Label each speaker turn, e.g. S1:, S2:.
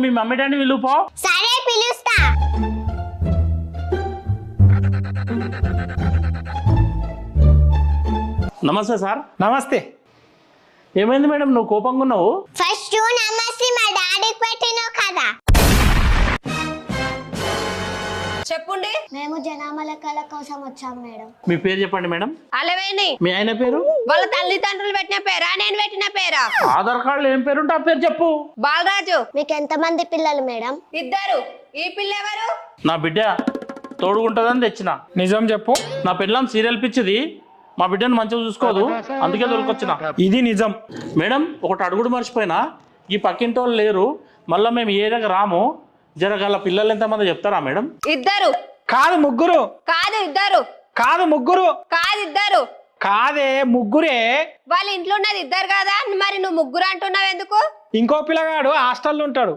S1: మీ mummy daddy పిలుపో.
S2: సరే పిలుస్తా.
S1: నమస్తే సార్.
S3: నమస్తే.
S1: ఏమైంది మేడం, నువ్వు కోపంగా ఉన్నావు?
S2: ఫస్ట్ నమస్తే మా డాడీకి పెట్టినావు కదా.
S4: చెప్పుండి.
S2: మేము జనామా లెక్కల కోసం వచ్చాం మేడం.
S1: మీ పేరు చెప్పండి మేడం.
S4: అలవేని.
S1: మీ ఆయన పేరు?
S4: వాళ్ళ తల్లిదండ్రులు పెట్టిన పేరా నేను పెట్టిన పేరా?
S1: ఆధార్ కార్డులో ఏం పేరు ఉంటే ఆ పేరు చెప్పు.
S4: బాలరాజు.
S2: మీకు ఎంతమంది పిల్లలు మేడం?
S4: 2. ఈ పిల్ల ఎవరు?
S1: నా బిడ్డ తోడుకుంటుందని తెచ్చిన.
S3: నిజం చెప్పు.
S1: నా పిల్లం సీరియల్ పిచ్చిది, మా బిడ్డను మంచిగా చూసుకోదు, అందుకే దొరికొచ్చిన.
S3: ఇది నిజం
S1: మేడం. ఒకటి అడుగుడు మర్చిపోయినా, ఈ పక్కింటి వాళ్ళు లేరు, మళ్ళీ మేము ఏ దగ్గర రాము, జరగల పిల్లలు ఎంతమంది చెప్తారా మేడం?
S4: 2.
S3: కాదు ముగ్గురు.
S4: కాదు 2.
S3: కాదు ముగ్గురు.
S4: కాదు 2.
S3: కాదే ముగ్గురే.
S4: వాళ్ళ ఇంట్లో ఉన్నది 2 కదా, మరి నువ్వు ముగ్గురు అంటున్నావు ఎందుకు?
S3: ఇంకో పిల్లగాడు హాస్టల్లో ఉంటాడు.